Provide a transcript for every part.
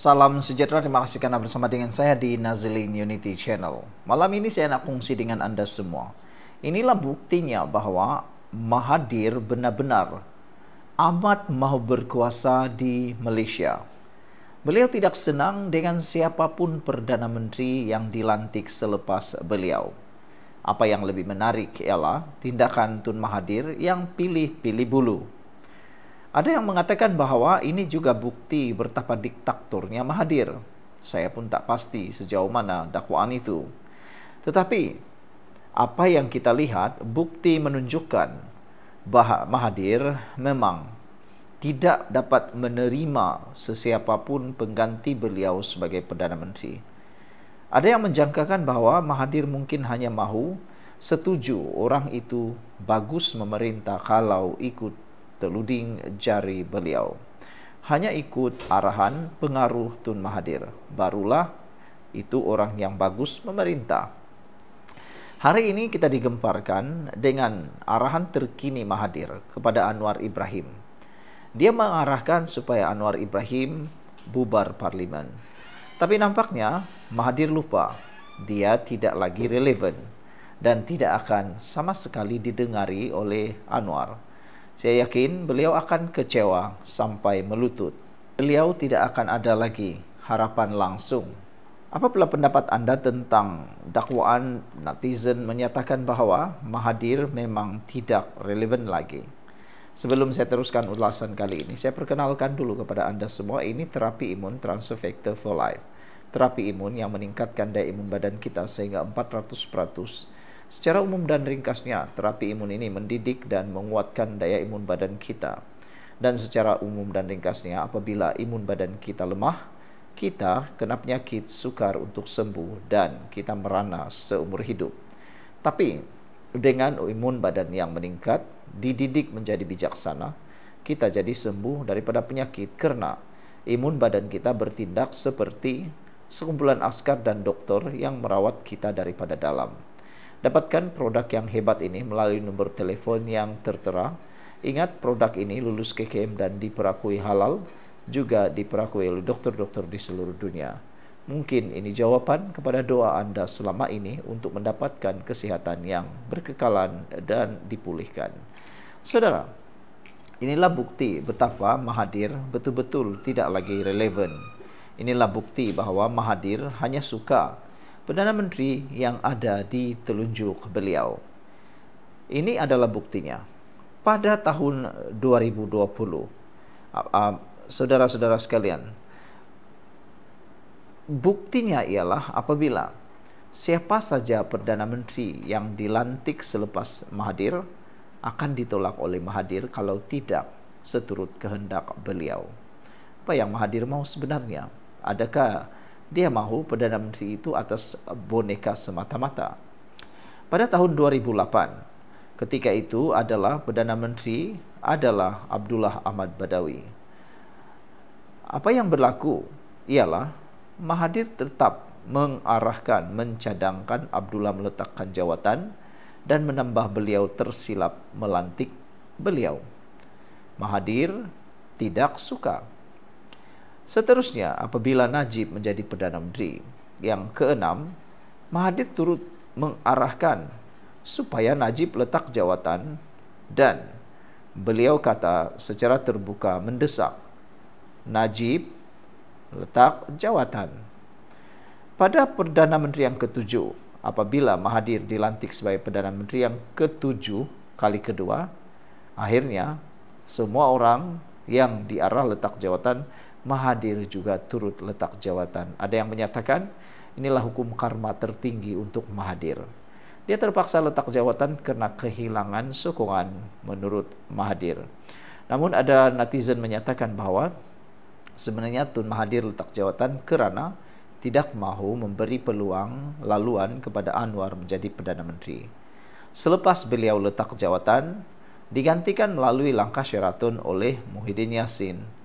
Salam sejahtera, terima kasih karena bersama dengan saya di Nazilin Unity Channel. Malam ini saya nak kongsi dengan Anda semua. Inilah buktinya bahwa Mahathir benar-benar amat mahu berkuasa di Malaysia. Beliau tidak senang dengan siapapun Perdana Menteri yang dilantik selepas beliau. Apa yang lebih menarik ialah tindakan Tun Mahathir yang pilih-pilih bulu. Ada yang mengatakan bahawa ini juga bukti betapa diktatornya Mahathir. Saya pun tak pasti sejauh mana dakwaan itu. Tetapi, apa yang kita lihat, bukti menunjukkan bahawa Mahathir memang tidak dapat menerima sesiapapun pengganti beliau sebagai Perdana Menteri. Ada yang menjangkakan bahawa Mahathir mungkin hanya mahu setuju orang itu bagus memerintah kalau ikut teluding jari beliau. Hanya ikut arahan pengaruh Tun Mahathir, barulah itu orang yang bagus memerintah. Hari ini kita digemparkan dengan arahan terkini Mahathir kepada Anwar Ibrahim. Dia mengarahkan supaya Anwar Ibrahim bubar parlimen. Tapi nampaknya Mahathir lupa, dia tidak lagi relevan dan tidak akan sama sekali didengari oleh Anwar. Saya yakin beliau akan kecewa sampai melutut. Beliau tidak akan ada lagi harapan langsung. Apabila pendapat Anda tentang dakwaan netizen menyatakan bahawa Mahathir memang tidak relevan lagi? Sebelum saya teruskan ulasan kali ini, saya perkenalkan dulu kepada Anda semua, ini terapi imun Transfer Factor for Life. Terapi imun yang meningkatkan daya imun badan kita sehingga 400%. Secara umum dan ringkasnya, terapi imun ini mendidik dan menguatkan daya imun badan kita. Dan secara umum dan ringkasnya, apabila imun badan kita lemah, kita kena penyakit sukar untuk sembuh dan kita merana seumur hidup. Tapi, dengan imun badan yang meningkat, dididik menjadi bijaksana, kita jadi sembuh daripada penyakit karena imun badan kita bertindak seperti sekumpulan askar dan doktor yang merawat kita daripada dalam. Dapatkan produk yang hebat ini melalui nombor telefon yang tertera. Ingat, produk ini lulus KKM dan diperakui halal, juga diperakui oleh dokter-dokter di seluruh dunia. Mungkin ini jawaban kepada doa Anda selama ini untuk mendapatkan kesihatan yang berkekalan dan dipulihkan. Saudara, inilah bukti betapa Mahathir betul-betul tidak lagi relevan. Inilah bukti bahawa Mahathir hanya suka Perdana Menteri yang ada di telunjuk beliau. Ini adalah buktinya. Pada tahun 2020, saudara-saudara sekalian, buktinya ialah apabila siapa saja Perdana Menteri yang dilantik selepas Mahathir akan ditolak oleh Mahathir kalau tidak seturut kehendak beliau. Apa yang Mahathir mahu sebenarnya? Adakah dia mahu Perdana Menteri itu atas boneka semata-mata? Pada tahun 2008, ketika itu adalah Perdana Menteri adalah Abdullah Ahmad Badawi. Apa yang berlaku ialah Mahathir tetap mengarahkan, mencadangkan Abdullah meletakkan jawatan dan menambah beliau tersilap melantik beliau. Mahathir tidak suka. Seterusnya, apabila Najib menjadi Perdana Menteri yang keenam, Mahathir turut mengarahkan supaya Najib letak jawatan dan beliau kata secara terbuka mendesak Najib letak jawatan. Pada Perdana Menteri yang ketujuh, apabila Mahathir dilantik sebagai Perdana Menteri yang ketujuh kali kedua, akhirnya semua orang yang diarah letak jawatan, Mahathir juga turut letak jawatan. Ada yang menyatakan inilah hukum karma tertinggi untuk Mahathir. Dia terpaksa letak jawatan karena kehilangan sokongan menurut Mahathir. Namun ada netizen menyatakan bahawa sebenarnya Tun Mahathir letak jawatan kerana tidak mahu memberi peluang laluan kepada Anwar menjadi Perdana Menteri. Selepas beliau letak jawatan, digantikan melalui langkah Sheraton oleh Muhyiddin Yassin.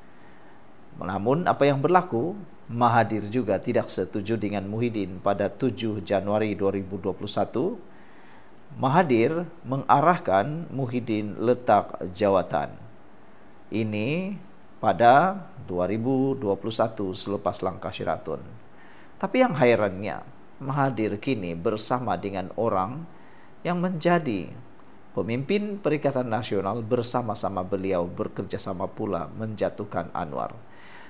Namun apa yang berlaku, Mahathir juga tidak setuju dengan Muhyiddin. Pada 7 Januari 2021, Mahathir mengarahkan Muhyiddin letak jawatan. Ini pada 2021 selepas langkah Sheraton. Tapi yang herannya, Mahathir kini bersama dengan orang yang menjadi pemimpin Perikatan Nasional, bersama-sama beliau bekerja sama pula menjatuhkan Anwar.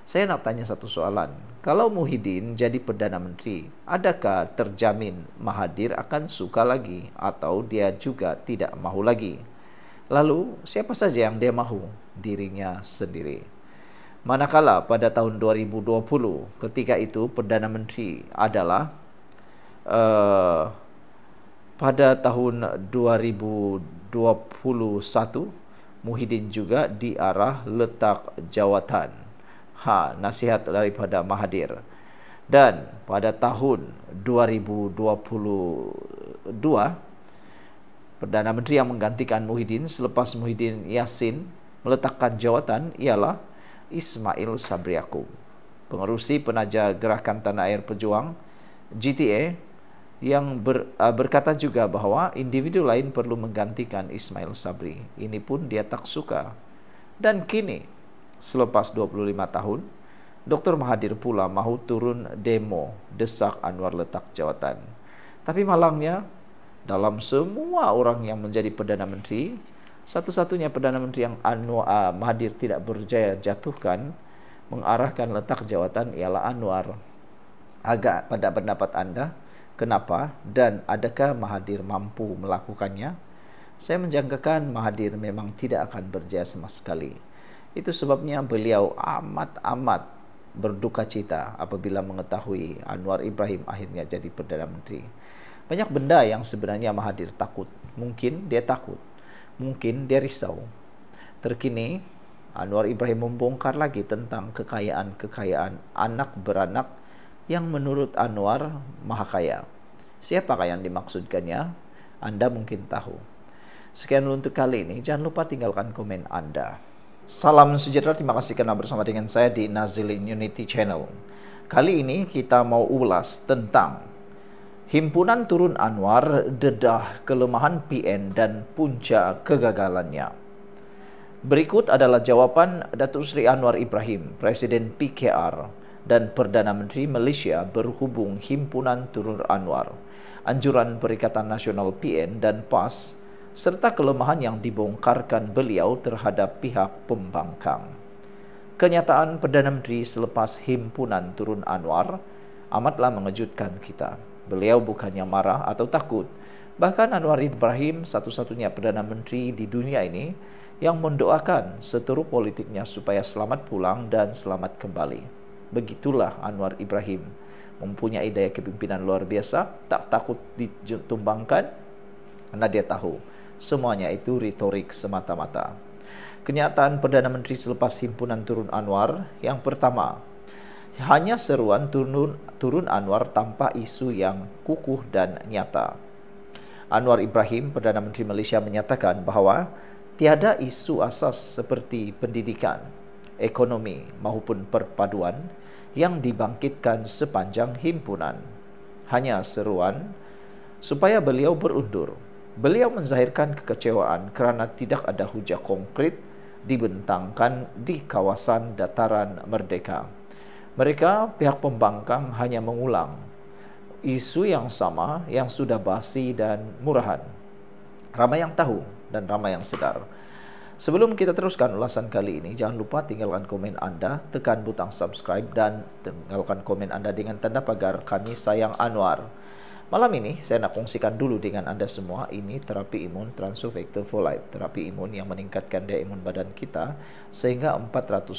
Saya nak tanya satu soalan. Kalau Muhyiddin jadi Perdana Menteri, adakah terjamin Mahathir akan suka lagi atau dia juga tidak mahu lagi? Lalu, siapa saja yang dia mahu? Dirinya sendiri. Manakala pada tahun 2020, ketika itu Perdana Menteri adalah pada tahun 2021, Muhyiddin juga diarah letak jawatan. Nasihat daripada Mahathir. Dan pada tahun 2022, Perdana Menteri yang menggantikan Muhyiddin selepas Muhyiddin Yassin meletakkan jawatan ialah Ismail Sabri Yaakob, pengerusi penaja Gerakan Tanah Air Pejuang GTA, yang berkata juga bahwa individu lain perlu menggantikan Ismail Sabri. Ini pun dia tak suka. Dan kini, selepas 25 tahun, Dr. Mahathir pula mahu turun demo desak Anwar letak jawatan. Tapi malangnya, dalam semua orang yang menjadi Perdana Menteri, satu-satunya Perdana Menteri yang Mahathir tidak berjaya jatuhkan, mengarahkan letak jawatan ialah Anwar. Agak pada pendapat Anda, kenapa dan adakah Mahathir mampu melakukannya? Saya menjangkakan Mahathir memang tidak akan berjaya sama sekali. Itu sebabnya beliau amat berduka cita apabila mengetahui Anwar Ibrahim akhirnya jadi Perdana Menteri. Banyak benda yang sebenarnya Mahathir takut. Mungkin dia takut, mungkin dia risau. Terkini, Anwar Ibrahim membongkar lagi tentang kekayaan anak beranak yang menurut Anwar maha kaya. Siapakah yang dimaksudkannya? Anda mungkin tahu. Sekian untuk kali ini. Jangan lupa tinggalkan komen Anda. Salam sejahtera, terima kasih karena bersama dengan saya di Nazilin Unity Channel. Kali ini kita mau ulas tentang Himpunan Turun Anwar, dedah kelemahan PN dan puncak kegagalannya. Berikut adalah jawaban Datuk Seri Anwar Ibrahim, Presiden PKR dan Perdana Menteri Malaysia berhubung Himpunan Turun Anwar, anjuran Perikatan Nasional PN dan PAS, serta kelemahan yang dibongkarkan beliau terhadap pihak pembangkang. Kenyataan Perdana Menteri selepas Himpunan Turun Anwar amatlah mengejutkan kita. Beliau bukannya marah atau takut. Bahkan Anwar Ibrahim satu-satunya Perdana Menteri di dunia ini yang mendoakan seteru politiknya supaya selamat pulang dan selamat kembali. Begitulah Anwar Ibrahim, mempunyai daya kepimpinan luar biasa, tak takut ditumbangkan, karena dia tahu semuanya itu retorik semata-mata. Kenyataan Perdana Menteri selepas Himpunan Turun Anwar, yang pertama, hanya seruan turun Anwar tanpa isu yang kukuh dan nyata. Anwar Ibrahim, Perdana Menteri Malaysia, menyatakan bahawa tiada isu asas seperti pendidikan, ekonomi maupun perpaduan yang dibangkitkan sepanjang himpunan. Hanya seruan supaya beliau berundur. Beliau menzahirkan kekecewaan kerana tidak ada hujah konkret dibentangkan di kawasan dataran merdeka. Mereka, pihak pembangkang, hanya mengulang isu yang sama yang sudah basi dan murahan. Ramai yang tahu dan ramai yang sedar. Sebelum kita teruskan ulasan kali ini, jangan lupa tinggalkan komen Anda, tekan butang subscribe dan tinggalkan komen Anda dengan tanda pagar Kami Sayang Anwar. Malam ini saya nak kongsikan dulu dengan Anda semua, ini terapi imun Transovector for Life, terapi imun yang meningkatkan daya imun badan kita sehingga 400%.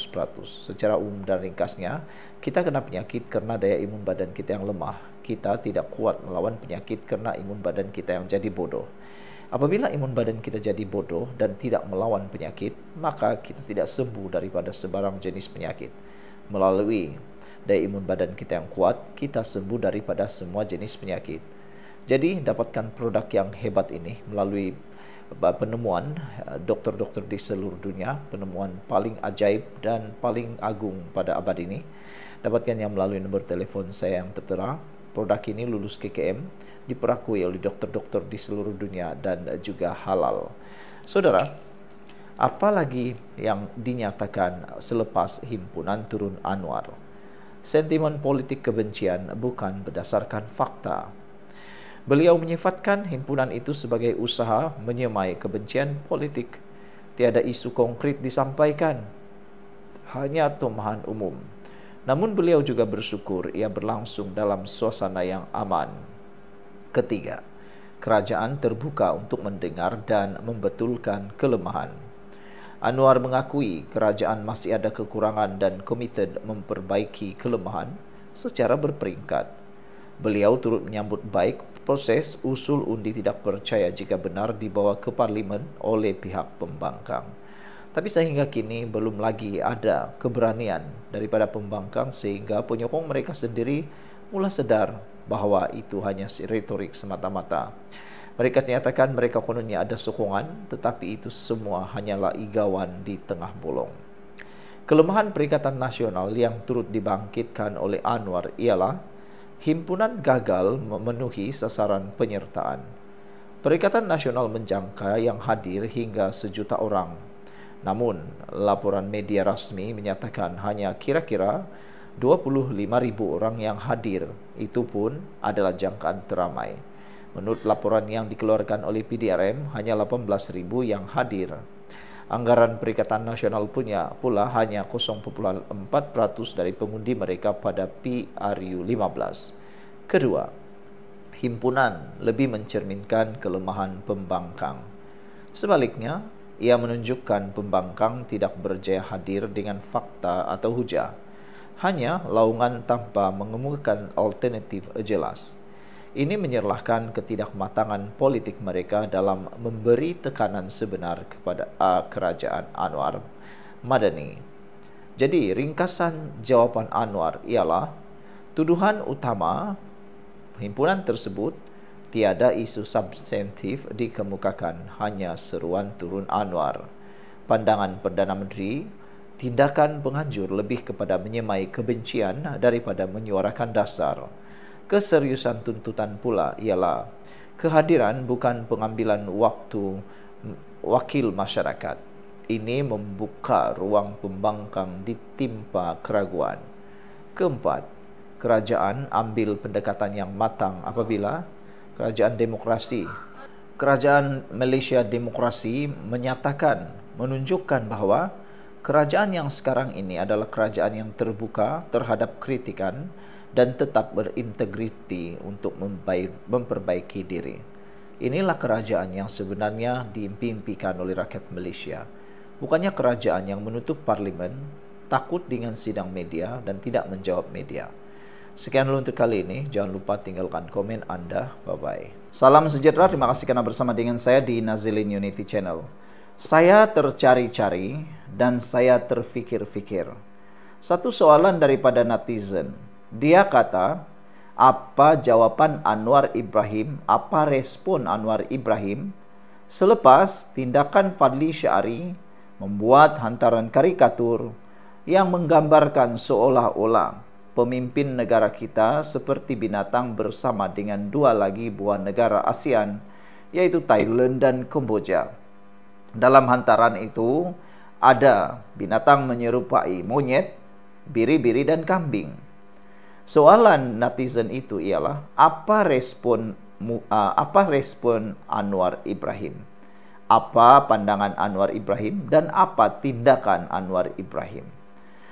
Secara umum dan ringkasnya, kita kena penyakit karena daya imun badan kita yang lemah. Kita tidak kuat melawan penyakit karena imun badan kita yang jadi bodoh. Apabila imun badan kita jadi bodoh dan tidak melawan penyakit, maka kita tidak sembuh daripada sebarang jenis penyakit. Melalui daya imun badan kita yang kuat, kita sembuh daripada semua jenis penyakit. Jadi, dapatkan produk yang hebat ini melalui penemuan dokter-dokter di seluruh dunia, penemuan paling ajaib dan paling agung pada abad ini. Dapatkan yang melalui nombor telefon saya yang tertera. Produk ini lulus KKM, diperakui oleh dokter-dokter di seluruh dunia dan juga halal. Saudara, Apalagi yang dinyatakan selepas himpunan turun Anwar. Sentimen politik kebencian bukan berdasarkan fakta. Beliau menyifatkan himpunan itu sebagai usaha menyemai kebencian politik. Tiada isu konkret disampaikan, hanya tumahan umum. Namun beliau juga bersyukur ia berlangsung dalam suasana yang aman. Ketiga, kerajaan terbuka untuk mendengar dan membetulkan kelemahan. Anwar mengakui kerajaan masih ada kekurangan dan komited memperbaiki kelemahan secara berperingkat. Beliau turut menyambut baik proses usul undi tidak percaya jika benar dibawa ke parlimen oleh pihak pembangkang. Tapi sehingga kini belum lagi ada keberanian daripada pembangkang sehingga penyokong mereka sendiri mula sadar bahawa itu hanya retorik semata-mata. Mereka nyatakan mereka kononnya ada sokongan, tetapi itu semua hanyalah igawan di tengah bolong. Kelemahan Perikatan Nasional yang turut dibangkitkan oleh Anwar ialah himpunan gagal memenuhi sasaran penyertaan. Perikatan Nasional menjangka yang hadir hingga 1 juta orang. Namun, laporan media rasmi menyatakan hanya kira-kira 25.000 orang yang hadir. Itu pun adalah jangkaan teramai. Menurut laporan yang dikeluarkan oleh PDRM, hanya 18.000 yang hadir. Anggaran Perikatan Nasional pula hanya 0,4% dari pengundi mereka pada PRU 15. Kedua, himpunan lebih mencerminkan kelemahan pembangkang. Sebaliknya, ia menunjukkan pembangkang tidak berjaya hadir dengan fakta atau hujah, hanya laungan tanpa mengemukakan alternatif jelas. Ini menyerlahkan ketidakmatangan politik mereka dalam memberi tekanan sebenar kepada kerajaan Anwar Madani. Jadi, ringkasan jawapan Anwar ialah tuduhan utama himpunan tersebut tiada isu substantif dikemukakan, hanya seruan turun Anwar. Pandangan Perdana Menteri, tindakan penghancur lebih kepada menyemai kebencian daripada menyuarakan dasar. Keseriusan tuntutan pula ialah kehadiran bukan pengambilan waktu wakil masyarakat. Ini membuka ruang pembangkang ditimpa keraguan. Keempat, kerajaan ambil pendekatan yang matang apabila kerajaan Malaysia Demokrasi menyatakan, menunjukkan bahawa kerajaan yang sekarang ini adalah kerajaan yang terbuka terhadap kritikan dan tetap berintegriti untuk memperbaiki diri. Inilah kerajaan yang sebenarnya diimpikan oleh rakyat Malaysia. Bukannya kerajaan yang menutup parlimen, takut dengan sidang media dan tidak menjawab media. Sekian dulu untuk kali ini. Jangan lupa tinggalkan komen Anda. Bye-bye. Salam sejahtera. Terima kasih karena bersama dengan saya di Nazilin Unity Channel. Saya tercari-cari dan saya terfikir-fikir. Satu soalan daripada netizen. Dia kata, apa jawaban Anwar Ibrahim, apa respon Anwar Ibrahim selepas tindakan Fadli Syari membuat hantaran karikatur yang menggambarkan seolah-olah pemimpin negara kita seperti binatang bersama dengan 2 lagi buah negara ASEAN, yaitu Thailand dan Kamboja. Dalam hantaran itu ada binatang menyerupai monyet, biri-biri dan kambing. Soalan netizen itu ialah apa respon Anwar Ibrahim? Apa pandangan Anwar Ibrahim dan apa tindakan Anwar Ibrahim?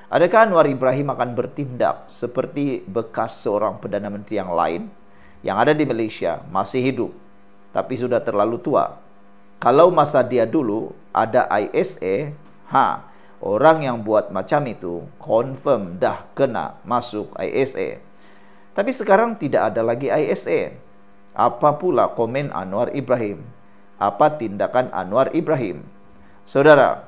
Adakah Anwar Ibrahim akan bertindak seperti bekas seorang Perdana Menteri yang lain yang ada di Malaysia, masih hidup tapi sudah terlalu tua? Kalau masa dia dulu ada ISA, orang yang buat macam itu confirm dah kena masuk ISA. Tapi sekarang tidak ada lagi ISA. Apa pula komen Anwar Ibrahim? Apa tindakan Anwar Ibrahim? Saudara,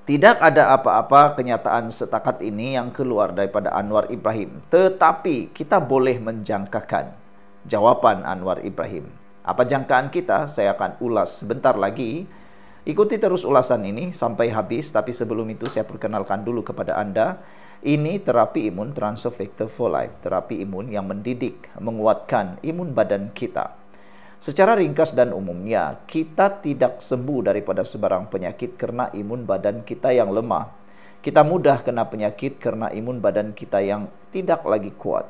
tidak ada apa-apa kenyataan setakat ini yang keluar daripada Anwar Ibrahim. Tetapi kita boleh menjangkakan jawapan Anwar Ibrahim. Apa jangkaan kita? Saya akan ulas sebentar lagi. Ikuti terus ulasan ini sampai habis, tapi sebelum itu saya perkenalkan dulu kepada Anda. Ini terapi imun Transfer Factor for Life, terapi imun yang mendidik, menguatkan imun badan kita. Secara ringkas dan umumnya, kita tidak sembuh daripada sebarang penyakit karena imun badan kita yang lemah. Kita mudah kena penyakit karena imun badan kita yang tidak lagi kuat.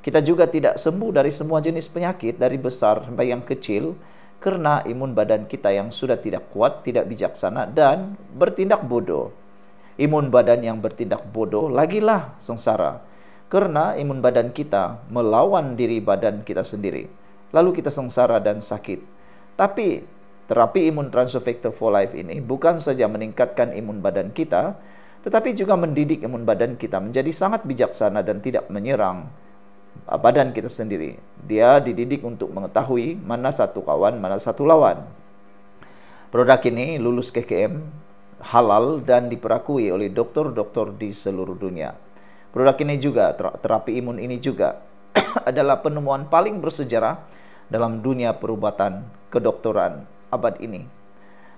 Kita juga tidak sembuh dari semua jenis penyakit, dari besar sampai yang kecil, karena imun badan kita yang sudah tidak kuat, tidak bijaksana, dan bertindak bodoh. Imun badan yang bertindak bodoh lagilah sengsara, karena imun badan kita melawan diri badan kita sendiri. Lalu kita sengsara dan sakit. Tapi terapi imun transfer factor for life ini bukan saja meningkatkan imun badan kita, tetapi juga mendidik imun badan kita menjadi sangat bijaksana dan tidak menyerang badan kita sendiri. Dia dididik untuk mengetahui mana satu kawan, mana satu lawan. Produk ini lulus KKM, halal, dan diperakui oleh dokter-dokter di seluruh dunia. Produk ini juga, terapi imun ini juga adalah penemuan paling bersejarah dalam dunia perubatan kedokteran abad ini.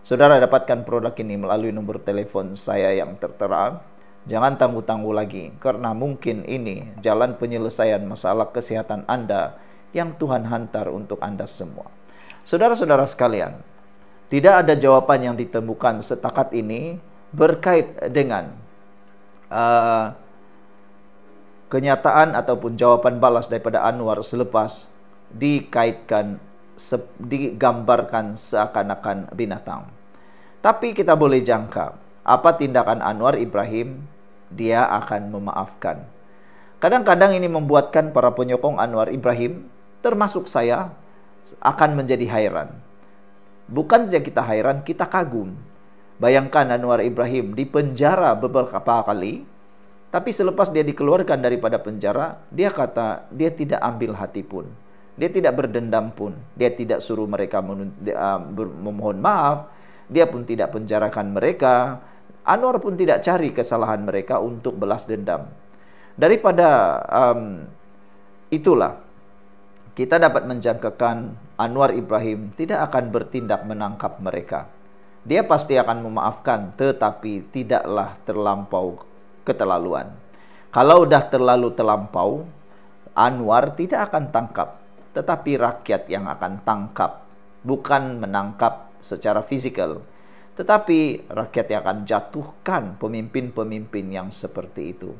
Saudara dapatkan produk ini melalui nomor telepon saya yang tertera. Jangan tangguh-tangguh lagi, karena mungkin ini jalan penyelesaian masalah kesehatan Anda yang Tuhan hantar untuk Anda semua. Saudara-saudara sekalian, tidak ada jawaban yang ditemukan setakat ini berkait dengan kenyataan ataupun jawaban balas daripada Anwar selepas digambarkan seakan-akan binatang. Tapi kita boleh jangka apa tindakan Anwar Ibrahim. Dia akan memaafkan. Kadang-kadang ini membuatkan para penyokong Anwar Ibrahim, termasuk saya, akan menjadi hairan. Bukan saja kita hairan, kita kagum. Bayangkan Anwar Ibrahim dipenjara beberapa kali, tapi selepas dia dikeluarkan daripada penjara, dia kata dia tidak ambil hati pun. Dia tidak berdendam pun. Dia tidak suruh mereka memohon maaf. Dia pun tidak penjarakan mereka. Anwar pun tidak cari kesalahan mereka untuk belas dendam. Daripada itulah, kita dapat menjangkakan Anwar Ibrahim tidak akan bertindak menangkap mereka. Dia pasti akan memaafkan, tetapi tidaklah terlampau keterlaluan. Kalau dah terlalu terlampau, Anwar tidak akan tangkap, tetapi rakyat yang akan tangkap, bukan menangkap secara fisikal, tetapi rakyat yang akan jatuhkan pemimpin-pemimpin yang seperti itu.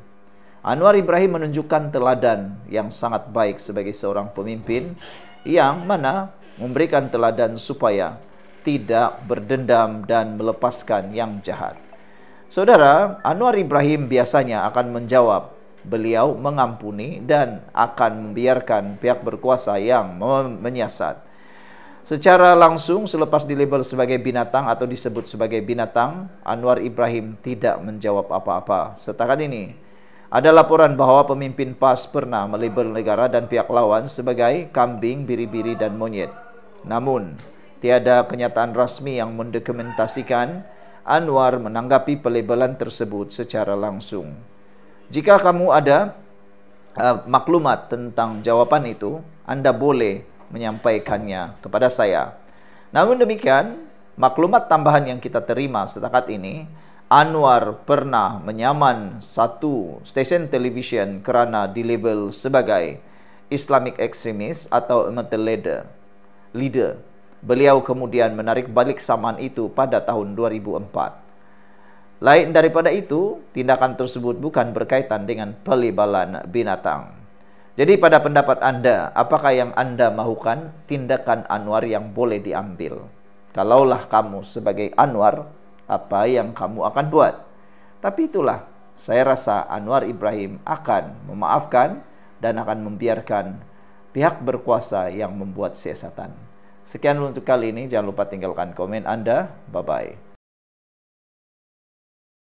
Anwar Ibrahim menunjukkan teladan yang sangat baik sebagai seorang pemimpin yang mana memberikan teladan supaya tidak berdendam dan melepaskan yang jahat. Saudara, Anwar Ibrahim biasanya akan menjawab. Beliau mengampuni dan akan membiarkan pihak berkuasa yang menyiasat. Secara langsung selepas dilabel sebagai binatang atau disebut sebagai binatang, Anwar Ibrahim tidak menjawab apa-apa. Setakat ini, ada laporan bahwa pemimpin PAS pernah melabel negara dan pihak lawan sebagai kambing, biri-biri, dan monyet. Namun, tiada kenyataan rasmi yang mendokumentasikan Anwar menanggapi pelabelan tersebut secara langsung. Jika kamu ada maklumat tentang jawaban itu, Anda boleh menyampaikannya kepada saya. Namun demikian, maklumat tambahan yang kita terima setakat ini, Anwar pernah menyaman satu stesen televisyen kerana dilabel sebagai Islamic extremist atau amateur leader. Beliau kemudian menarik balik saman itu pada tahun 2004. Lain daripada itu, tindakan tersebut bukan berkaitan dengan pelebalan binatang. Jadi pada pendapat Anda, apakah yang Anda mahukan tindakan Anwar yang boleh diambil? Kalaulah kamu sebagai Anwar, apa yang kamu akan buat? Tapi itulah, saya rasa Anwar Ibrahim akan memaafkan dan akan membiarkan pihak berkuasa yang membuat siasatan. Sekian untuk kali ini, jangan lupa tinggalkan komen Anda. Bye-bye.